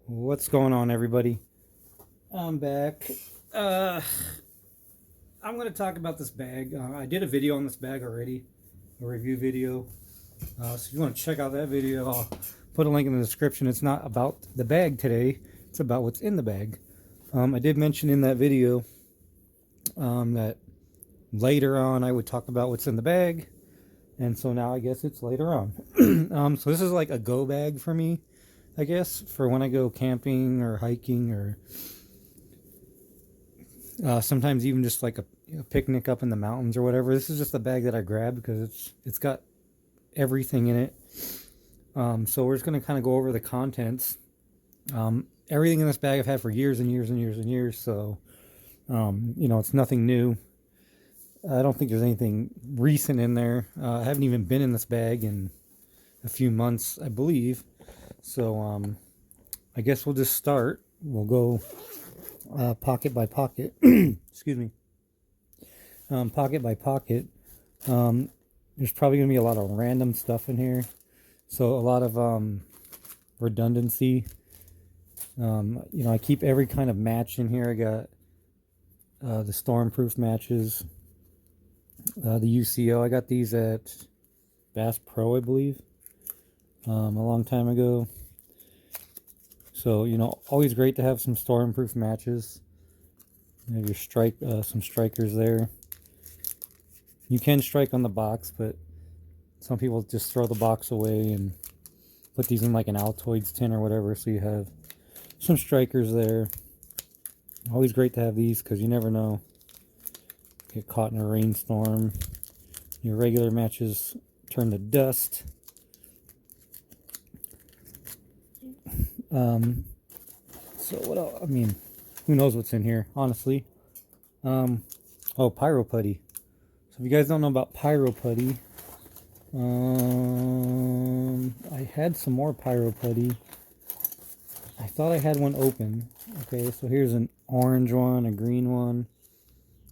What's going on, everybody? I'm back. I'm going to talk about this bag. I did a video on this bag already, a review video. So if you want to check out that video, I'll put a link in the description. It's not about the bag today, it's about what's in the bag. I did mention in that video that later on I would talk about what's in the bag, and so now I guess it's later on. So this is like a go bag for me, I guess, for when I go camping or hiking, or sometimes even just like a picnic up in the mountains or whatever. This is just a bag that I grabbed because it's got everything in it. So we're just going to kind of go over the contents. Everything in this bag I've had for years and years and years and years, so it's nothing new. I don't think there's anything recent in there. I haven't even been in this bag in a few months, I believe. So I guess we'll just start. We'll go pocket by pocket. Excuse me. Pocket by pocket. There's probably going to be a lot of random stuff in here. So a lot of redundancy. I keep every kind of match in here. I got the stormproof matches. The UCO. I got these at Bass Pro, I believe. A long time ago. So, always great to have some stormproof matches. You have your some strikers there. You can strike on the box, but some people just throw the box away and put these in like an Altoids tin or whatever, so you have some strikers there. Always great to have these because you never know. Get caught in a rainstorm. Your regular matches turn to dust. So what else? I mean, who knows what's in here, honestly. Pyro putty. So if you guys don't know about pyro putty, I had some more pyro putty. I thought I had one open. Okay, so here's an orange one, a green one.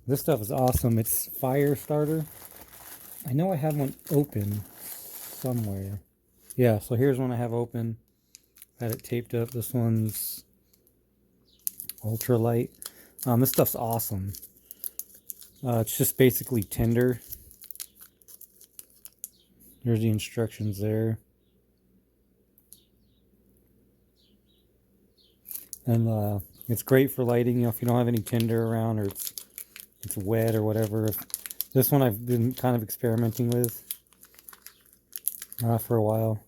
This stuff is awesome. It's fire starter. I know I have one open somewhere. Yeah, so here's one I have open. Had it taped up. This one's ultralight. This stuff's awesome. It's just basically tinder. There's the instructions there. And it's great for lighting, if you don't have any tinder around, or it's wet or whatever. This one I've been kind of experimenting with for a while.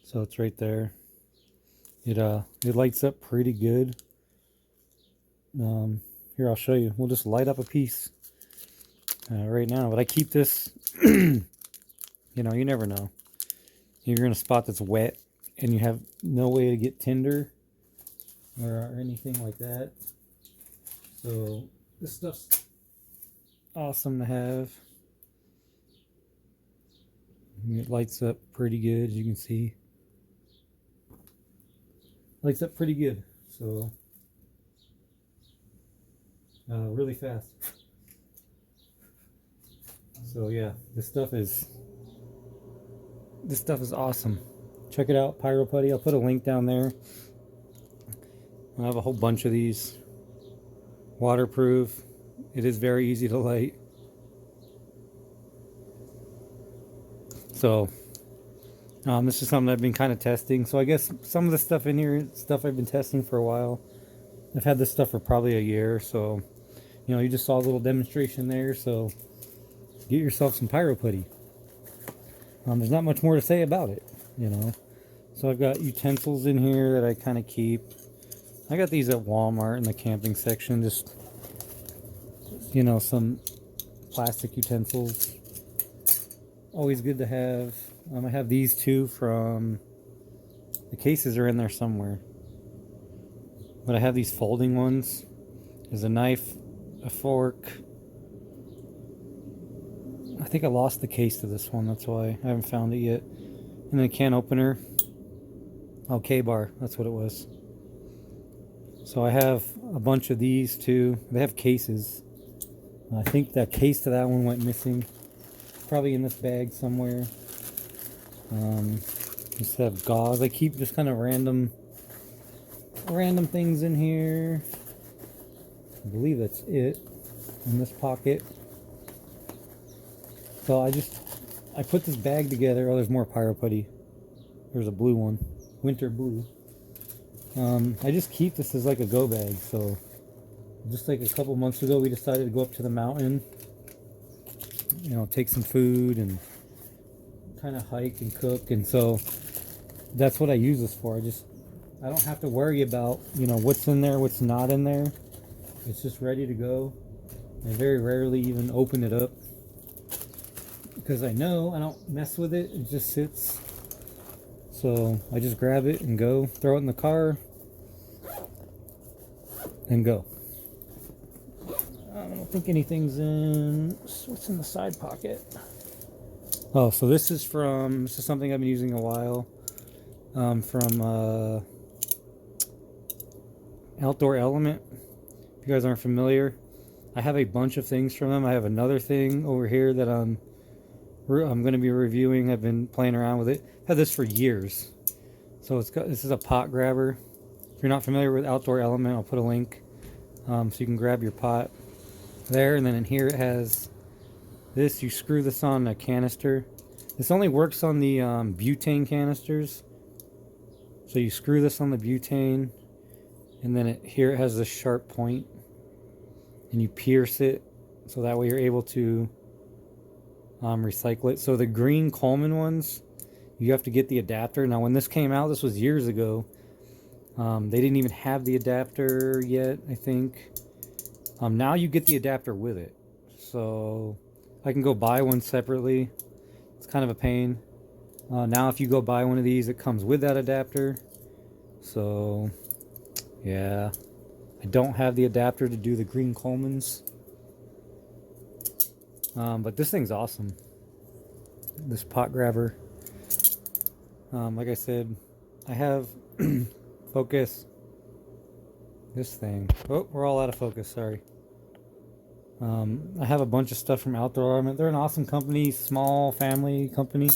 So it's right there. It lights up pretty good. Here, I'll show you. We'll just light up a piece right now. But I keep this, you never know. You're in a spot that's wet and you have no way to get tinder or anything like that. So this stuff's awesome to have. It lights up pretty good, as you can see. Lights up pretty good, so really fast. So yeah, this stuff is awesome. Check it out, Pyro Putty. I'll put a link down there. I have a whole bunch of these. Waterproof. It is very easy to light. So this is something I've been kind of testing. So I guess some of the stuff in here, stuff I've been testing for a while. I've had this stuff for probably a year. So, you just saw a little demonstration there. So get yourself some pyro putty. There's not much more to say about it, So I've got utensils in here that I kind of keep. I got these at Walmart in the camping section. Just, some plastic utensils. Always good to have. I have these two from, the cases are in there somewhere, but I have these folding ones. There's a knife, a fork. I think I lost the case to this one, that's why I haven't found it yet. And then a can opener. Oh, K-bar, that's what it was. So I have a bunch of these too. They have cases. I think that case to that one went missing. Probably in this bag somewhere. Just have gauze. I keep just kind of random random things in here. I believe that's it in this pocket. So I put this bag together. Oh, there's more pyro putty. There's a blue one, winter blue. I just keep this as like a go bag. So just like a couple months ago, we decided to go up to the mountain, you know, take some food and kind of hike and cook. And so that's what I use this for. I don't have to worry about, you know, what's in there, what's not in there. It's just ready to go. I very rarely even open it up because I know I don't mess with it. It just sits. So I just grab it and go, throw it in the car and go. I don't think anything's in. What's in the side pocket? Oh, so this is something I've been using a while. From Outdoor Element. If you guys aren't familiar, I have a bunch of things from them. I have another thing over here that I'm going to be reviewing. I've been playing around with it. I've had this for years. So this is a pot grabber. If you're not familiar with Outdoor Element, I'll put a link so you can grab your pot there. And then in here it has this. You screw this on a canister. This only works on the butane canisters. So you screw this on the butane, and then here it has this sharp point, and you pierce it so that way you're able to recycle it. So the green Coleman ones, you have to get the adapter. Now when this came out, this was years ago, they didn't even have the adapter yet, I think. Now you get the adapter with it, so I can go buy one separately. It's kind of a pain. Now if you go buy one of these, it comes with that adapter. So yeah, I don't have the adapter to do the green Colemans, but this thing's awesome, this pot grabber. Like I said, I have focus this thing. Oh, we're all out of focus, sorry. I have a bunch of stuff from Outdoor Element. They're an awesome company, small family company,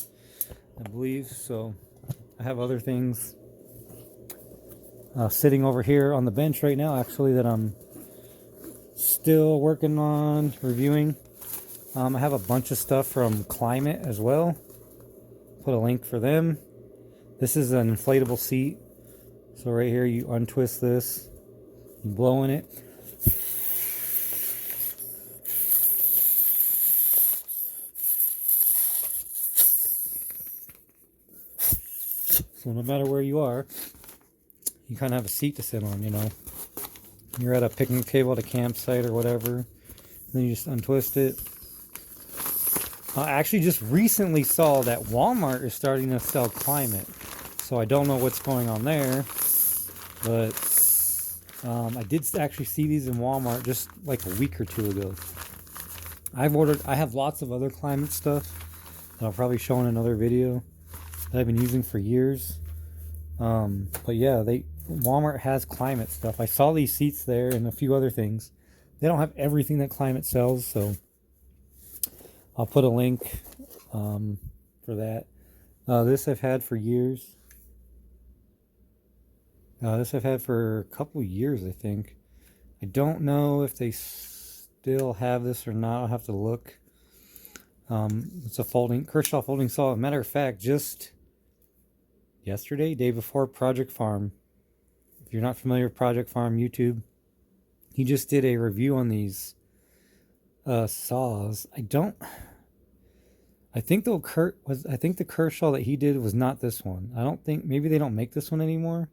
I believe. So I have other things sitting over here on the bench right now, actually, that I'm still working on reviewing. I have a bunch of stuff from Climate as well. Put a link for them. This is an inflatable seat. So right here, you untwist this, you blow in it. So no matter where you are, you kind of have a seat to sit on, you know. You're at a picnic table at a campsite or whatever, and then you just untwist it. I actually just recently saw that Walmart is starting to sell Climate, so I don't know what's going on there, but I did actually see these in Walmart just like a week or two ago. I have lots of other Climate stuff that I'll probably show in another video that I've been using for years. But yeah, Walmart has Climate stuff. I saw these seats there and a few other things. They don't have everything that Climate sells, so I'll put a link for that. This I've had for years. This I've had for a couple years, I think. I don't know if they still have this or not. I'll have to look. It's a Kershaw folding saw. Matter of fact, just yesterday, day before Project Farm. If you're not familiar with Project Farm YouTube, he just did a review on these saws. I think the Kershaw that he did was not this one. I don't think, maybe they don't make this one anymore.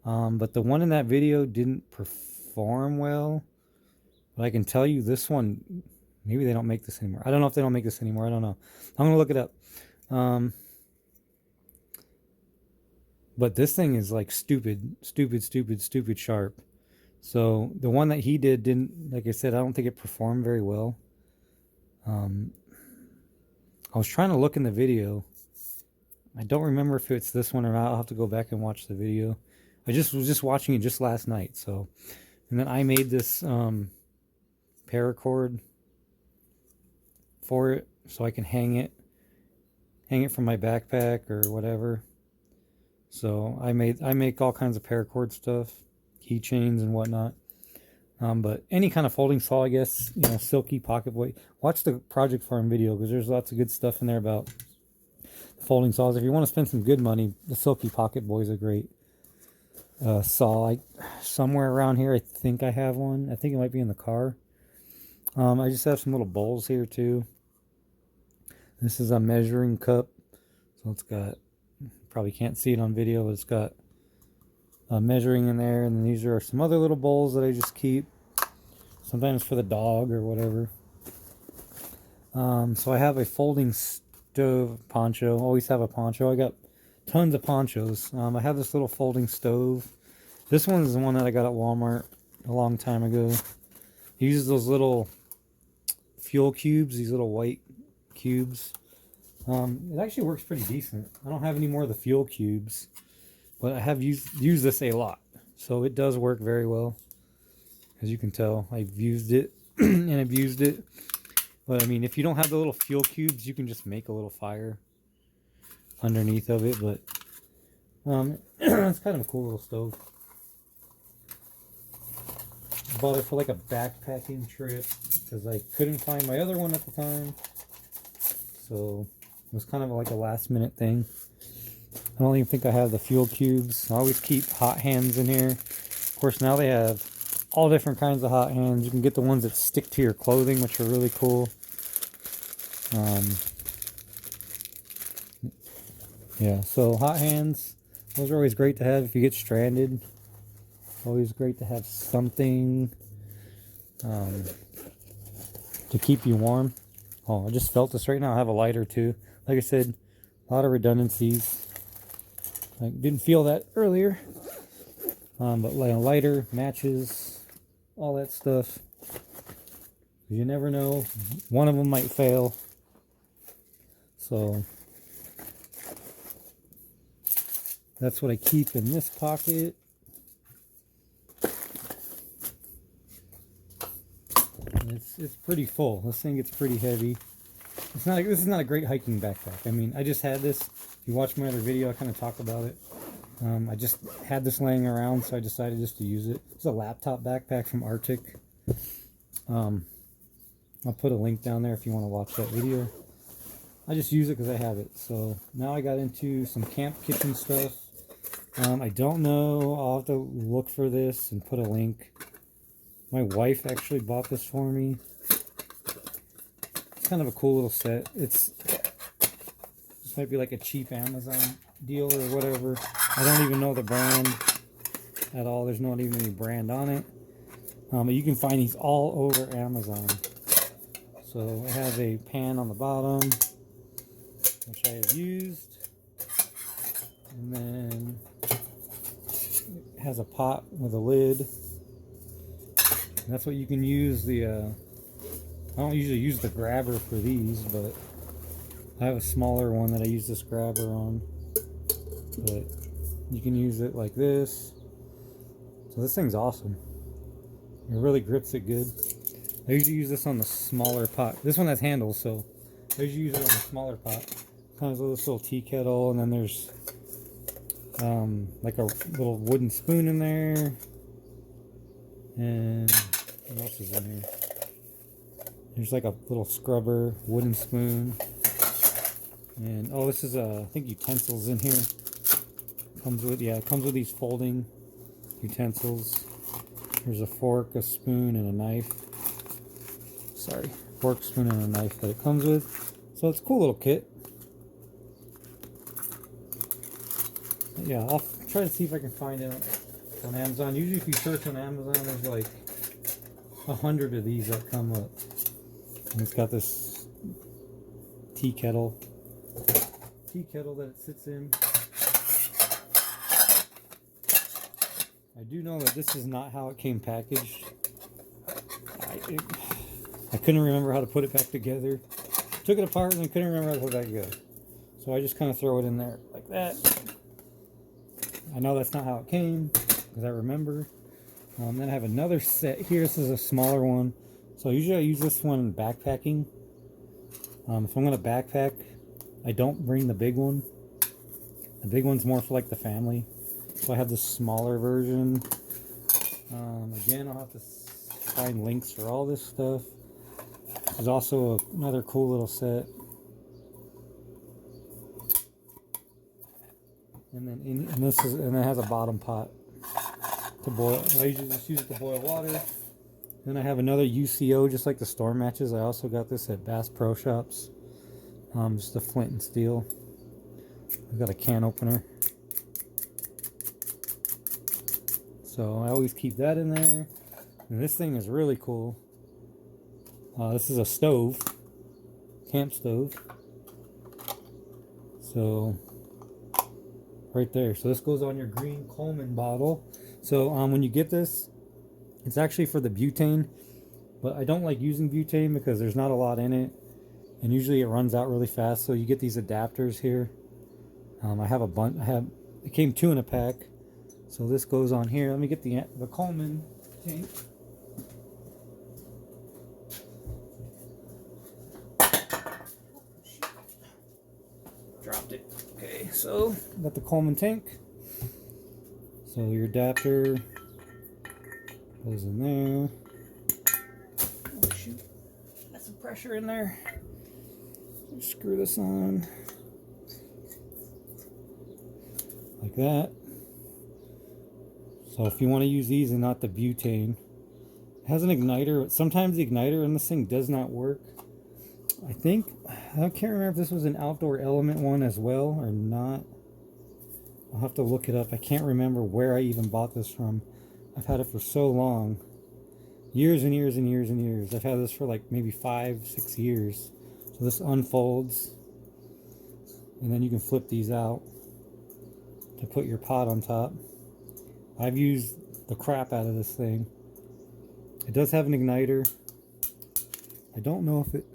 But the one in that video didn't perform well. But I can tell you this one, maybe they don't make this anymore. I don't know if they don't make this anymore. I don't know. I'm going to look it up. But this thing is like stupid sharp. So the one that he did didn't, like I said, I don't think it performed very well. I was trying to look in the video. I don't remember if it's this one or not. I'll have to go back and watch the video. I was just watching it just last night. So, and then I made this paracord for it so I can hang it from my backpack or whatever. So I make all kinds of paracord stuff, keychains and whatnot. But any kind of folding saw, I guess, you know, silky pocket boy. Watch the Project Farm video because there's lots of good stuff in there about the folding saws. If you want to spend some good money, the silky pocket boy is a great saw. Somewhere around here, I think I have one. I think it might be in the car. I just have some little bowls here too. This is a measuring cup, so it's got, probably can't see it on video, but it's got measuring in there. And then these are some other little bowls that I just keep, sometimes for the dog or whatever. So I have a folding stove poncho. Always have a poncho. I got tons of ponchos. I have this little folding stove. This one is the one that I got at Walmart a long time ago. It uses those little fuel cubes, these little white cubes. It actually works pretty decent. I don't have any more of the fuel cubes, but I have used this a lot, so it does work very well. As you can tell, I've used it and abused it. But I mean, if you don't have the little fuel cubes, you can just make a little fire underneath of it. But it's kind of a cool little stove. Bought it for like a backpacking trip because I couldn't find my other one at the time, so it was kind of like a last minute thing. I don't even think I have the fuel cubes. I always keep hot hands in here. Of course, now they have all different kinds of hot hands. You can get the ones that stick to your clothing, which are really cool. Yeah, so hot hands, those are always great to have if you get stranded. Always great to have something to keep you warm. Oh, I just felt this right now. I have a lighter too. Like I said, a lot of redundancies. I didn't feel that earlier. But like a lighter, matches, all that stuff. You never know. One of them might fail. So that's what I keep in this pocket. It's pretty full. This thing gets pretty heavy. This is not a great hiking backpack. I mean, I just had this. If you watch my other video, I kind of talk about it. I just had this laying around, so I decided just to use it. It's a laptop backpack from Arctic. I'll put a link down there if you want to watch that video. I just use it because I have it. So now I got into some camp kitchen stuff. I don't know. I'll have to look for this and put a link. My wife actually bought this for me. It's kind of a cool little set. This might be like a cheap Amazon deal or whatever. I don't even know the brand at all. There's not even any brand on it. But you can find these all over Amazon. So it has a pan on the bottom, which I have used. And then it has a pot with a lid. And that's what you can use the, I don't usually use the grabber for these, but I have a smaller one that I use this grabber on. But you can use it like this. So this thing's awesome. It really grips it good. I usually use this on the smaller pot. This one has handles, so I usually use it on the smaller pot. Comes with this little tea kettle, and then there's like a little wooden spoon in there. And what else is in here? There's like a little scrubber, wooden spoon. And oh, this is I think utensils in here. It comes with these folding utensils. There's a fork, a spoon, and a knife. Sorry, fork, spoon, and a knife that it comes with. So it's a cool little kit. Yeah, I'll try to see if I can find it on Amazon. Usually if you search on Amazon, there's like 100 of these that come up. And it's got this tea kettle that it sits in. I do know that this is not how it came packaged. I couldn't remember how to put it back together. Took it apart and I couldn't remember how to put it back together. So I just kind of throw it in there like that. I know that's not how it came because I remember. Then I have another set here. This is a smaller one. So usually I use this one in backpacking. If I'm going to backpack, I don't bring the big one. The big one's more for like the family. So I have this smaller version. Again, I'll have to find links for all this stuff. There's also another cool little set. And then and it has a bottom pot to boil. I usually just use it to boil water. Then I have another UCO, just like the storm matches. I also got this at Bass Pro Shops. Just a flint and steel. I've got a can opener. So I always keep that in there. And this thing is really cool. This is a stove, camp stove. So right there. So this goes on your green Coleman bottle. So when you get this, it's actually for the butane, but I don't like using butane because there's not a lot in it, and usually it runs out really fast. So you get these adapters here. I have a bunch. It came 2 in a pack. So this goes on here. Let me get the Coleman tank. Dropped it. Okay, so got the Coleman tank. So your adapter goes in there. Oh shoot, got some pressure in there. Screw this on like that. So if you want to use these and not the butane, it has an igniter. Sometimes the igniter in this thing does not work. I can't remember if this was an outdoor element one as well or not. I'll have to look it up. I can't remember where I even bought this from. I've had it for so long. Years and years and years and years. I've had this for like maybe 5-6 years. So this unfolds. And then you can flip these out to put your pot on top. I've used the crap out of this thing. It does have an igniter. I don't know if it...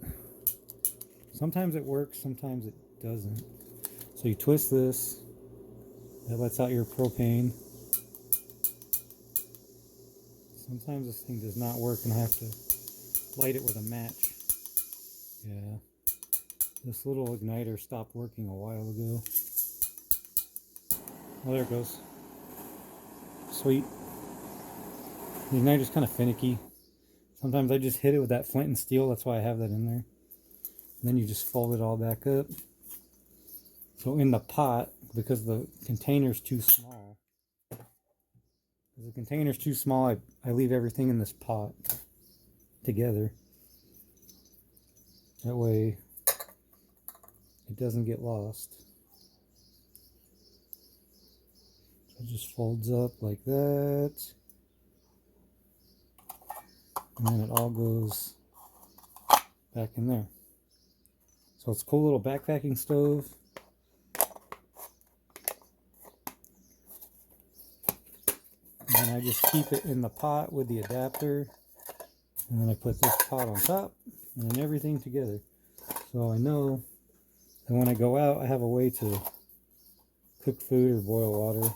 Sometimes it works, sometimes it doesn't. So you twist this. That lets out your propane. Sometimes this thing does not work and I have to light it with a match. Yeah. This little igniter stopped working a while ago. Oh, there it goes. Sweet. The igniter's kind of finicky. Sometimes I just hit it with that flint and steel. That's why I have that in there. And then you just fold it all back up. So in the pot, because the container's too small, I leave everything in this pot together. That way it doesn't get lost. So it just folds up like that. And then it all goes back in there. So it's a cool little backpacking stove. And then I just keep it in the pot with the adapter. And then I put this pot on top and then everything together. So I know that when I go out, I have a way to cook food or boil water.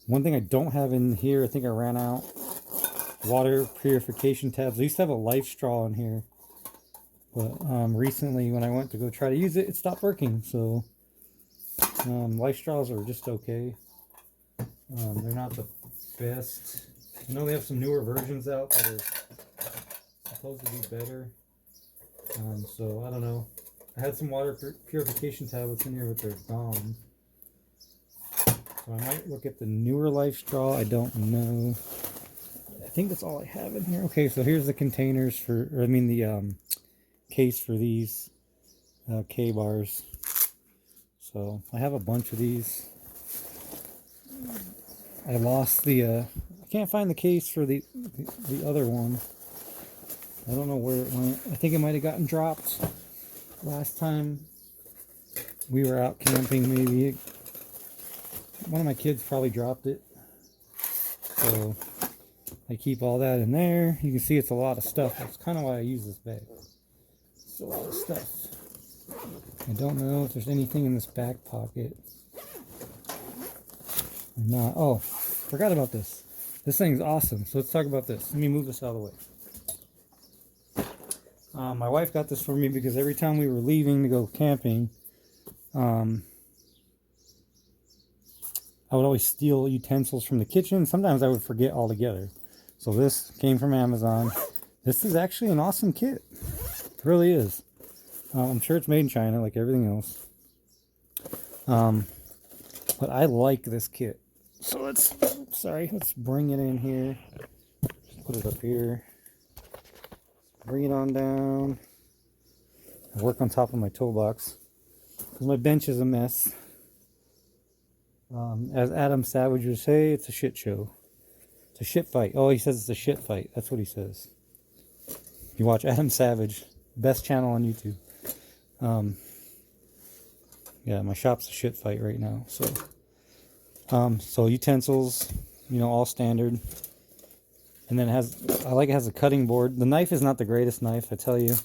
One thing I don't have in here, I think I ran out, water purification tabs. I used to have a life straw in here. But recently when I went to go try to use it, it stopped working. So life straws are just okay. They're not the best. I know they have some newer versions out that are supposed to be better. So I don't know. I had some water purification tablets in here, but they're gone. So I might look at the newer life straw. I don't know. I think that's all I have in here. Okay, so here's the containers for, or I mean the case for these K-bars. So I have a bunch of these. I lost the I can't find the case for the other one. I don't know where it went. I think it might have gotten dropped last time we were out camping. Maybe one of my kids probably dropped it. So I keep all that in there. You can see it's a lot of stuff. That's kind of why I use this bag. It's a lot of stuff. I don't know if there's anything in this back pocket or not. Oh, forgot about this. This thing's awesome. So let's talk about this. Let me move this out of the way. My wife got this for me because every time we were leaving to go camping, I would always steal utensils from the kitchen. Sometimes I would forget altogether. So this came from Amazon. This is actually an awesome kit. It really is. I'm sure it's made in China like everything else. But I like this kit. So let's bring it in here. Just put it up here. Bring it on down. I work on top of my toolbox because my bench is a mess. As Adam Savage would say, it's a shit show. It's a shit fight. Oh, he says it's a shit fight. That's what he says. You watch Adam Savage, best channel on YouTube. Yeah, my shop's a shit fight right now. So utensils, all standard. And then it has a cutting board. The knife is not the greatest knife, I tell you.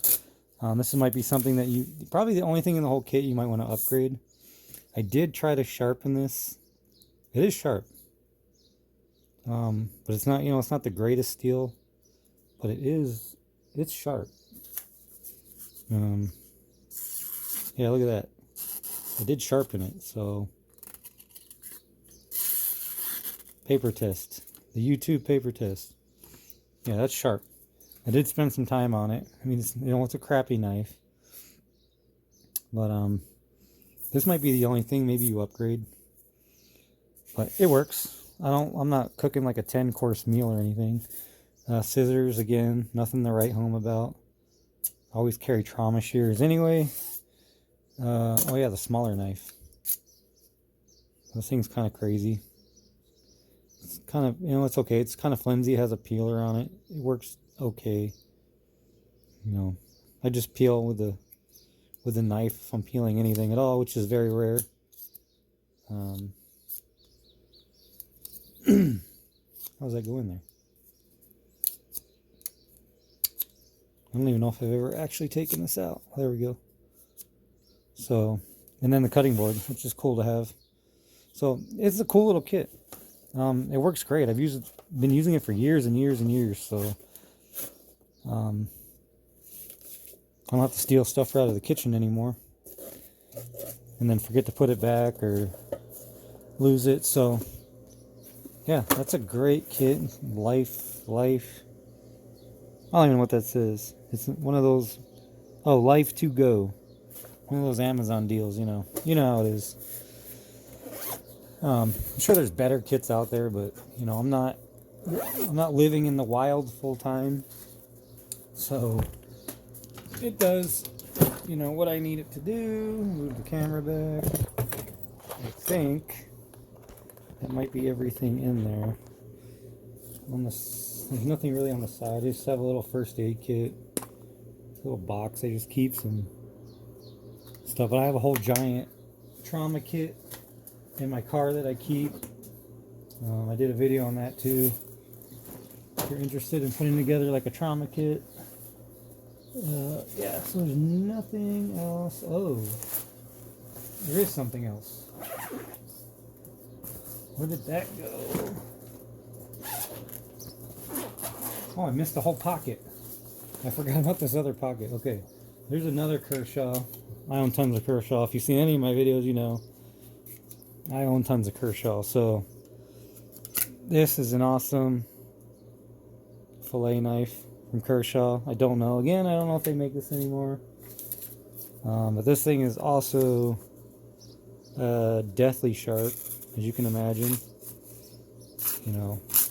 This might be something that probably the only thing in the whole kit you might want to upgrade. I did try to sharpen this. It is sharp. But it's not, it's not the greatest steel, but it's sharp. Yeah, look at that. I did sharpen it, so. Paper test. The YouTube paper test. Yeah, that's sharp. I did spend some time on it. I mean, it's a crappy knife. But, this might be the only thing maybe you upgrade. But it works. I'm not cooking like a 10-course meal or anything. Scissors, again, nothing to write home about. Always carry trauma shears anyway. Oh yeah, the smaller knife. This thing's kind of crazy. It's kind of, it's okay. It's kind of flimsy. It has a peeler on it. It works okay. I just peel with the knife if I'm peeling anything at all, which is very rare. How's that going there? I don't even know if I've ever actually taken this out. There we go. So, and then the cutting board, which is cool to have. So it's a cool little kit. It works great. I've been using it for years and years and years. So, I don't have to steal stuff out of the kitchen anymore, and then forget to put it back or lose it. So, yeah, that's a great kit. Life. I don't even know what that says. It's one of those. Oh, life to go. One of those Amazon deals. You know how it is. I'm sure there's better kits out there, but I'm not living in the wild full time, so it does what I need it to do. Move the camera back. I think that might be everything in there. There's nothing really on the side. I just have a little first aid kit, a little box I just keep some stuff. But I have a whole giant trauma kit in my car that I keep. I did a video on that too. If you're interested in putting together like a trauma kit. Yeah, so there's nothing else. Oh, there is something else. Where did that go? Oh, I missed the whole pocket. I forgot about this other pocket. Okay, there's another Kershaw. I own tons of Kershaw. If you've seen any of my videos, you know I own tons of Kershaw. So this is an awesome fillet knife from Kershaw. I don't know. Again, I don't know if they make this anymore. But this thing is also deathly sharp, as you can imagine.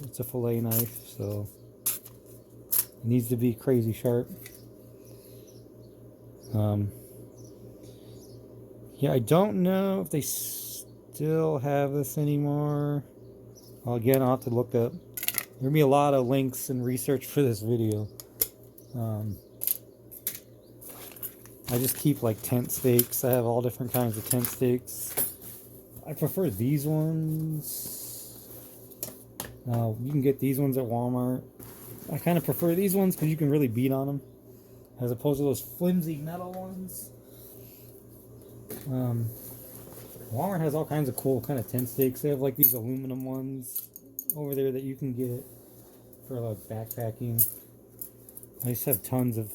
It's a fillet knife, so it needs to be crazy sharp. Yeah, I don't know if they still have this anymore. Well, again, I'll have to look up. There'll be a lot of links and research for this video. I just keep like tent stakes. I have all different kinds of tent stakes. I prefer these ones. You can get these ones at Walmart. I kind of prefer these ones because you can really beat on them, as opposed to those flimsy metal ones. Walmart has all kinds of cool kind of tent stakes. They have like these aluminum ones over there that you can get for like backpacking. I just have tons of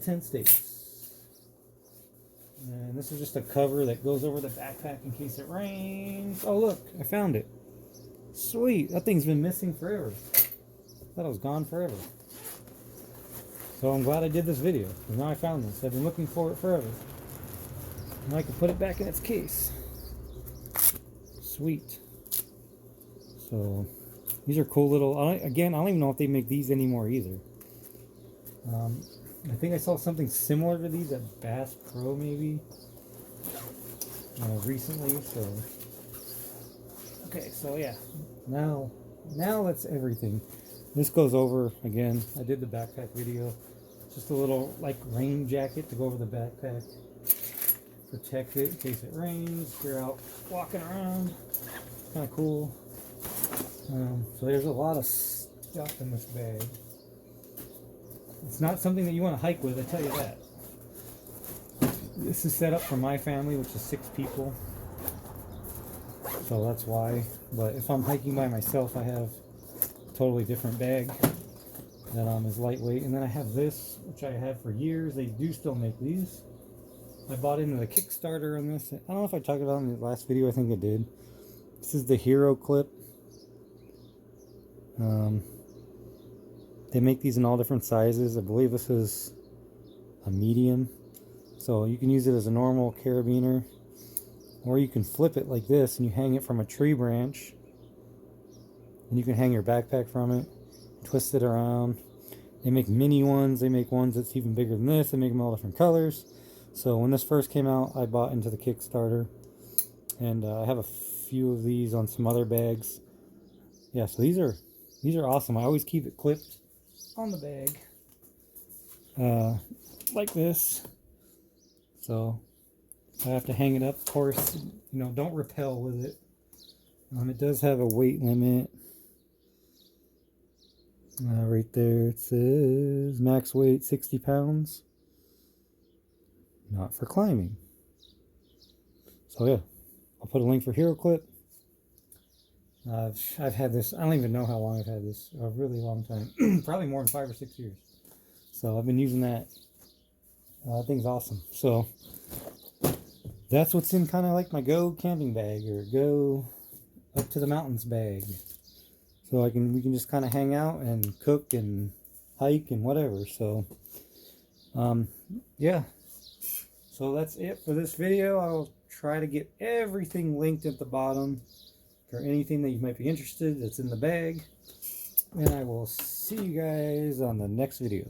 tent stakes. And this is just a cover that goes over the backpack in case it rains. Oh look, I found it. Sweet, that thing's been missing forever. Thought it was gone forever. So I'm glad I did this video, because now I found this. I've been looking for it forever. And I can put it back in its case. Sweet. So these are cool little, again, I don't even know if they make these anymore either. I think I saw something similar to these at Bass Pro maybe recently. So okay, so yeah, now that's everything. This goes over, again, I did the backpack video, just a little like rain jacket to go over the backpack, protect it in case it rains if you're out walking around. Kind of cool. So there's a lot of stuff in this bag. It's not something that you want to hike with, I tell you that. This is set up for my family, which is 6 people. So that's why. But if I'm hiking by myself, I have a totally different bag that is lightweight. And then I have this, which I had for years. They do still make these. I bought into the Kickstarter on this. I don't know if I talked about it in the last video. I think I did. This is the Hero Clip. They make these in all different sizes. I believe this is a medium. So you can use it as a normal carabiner, or you can flip it like this and you hang it from a tree branch. And you can hang your backpack from it, twist it around. They make mini ones. They make ones that's even bigger than this. They make them all different colors. So when this first came out, I bought into the Kickstarter. And I have a few of these on some other bags. Yeah, so these are awesome. I always keep it clipped on the bag like this, so I have to hang it up. Of course, you know, don't repel with it. It does have a weight limit right there. It says max weight 60 pounds, not for climbing. So yeah, I'll put a link for Hero Clip. I've had this, I don't even know how long I've had this, a really long time. Probably more than 5 or 6 years. So I've been using that. That thing's awesome. So that's what's in kind of like my go camping bag, or go up to the mountains bag. So we can just kind of hang out and cook and hike and whatever. So yeah. So that's it for this video. I'll try to get everything linked at the bottom for anything that you might be interested that's in the bag. And I will see you guys on the next video.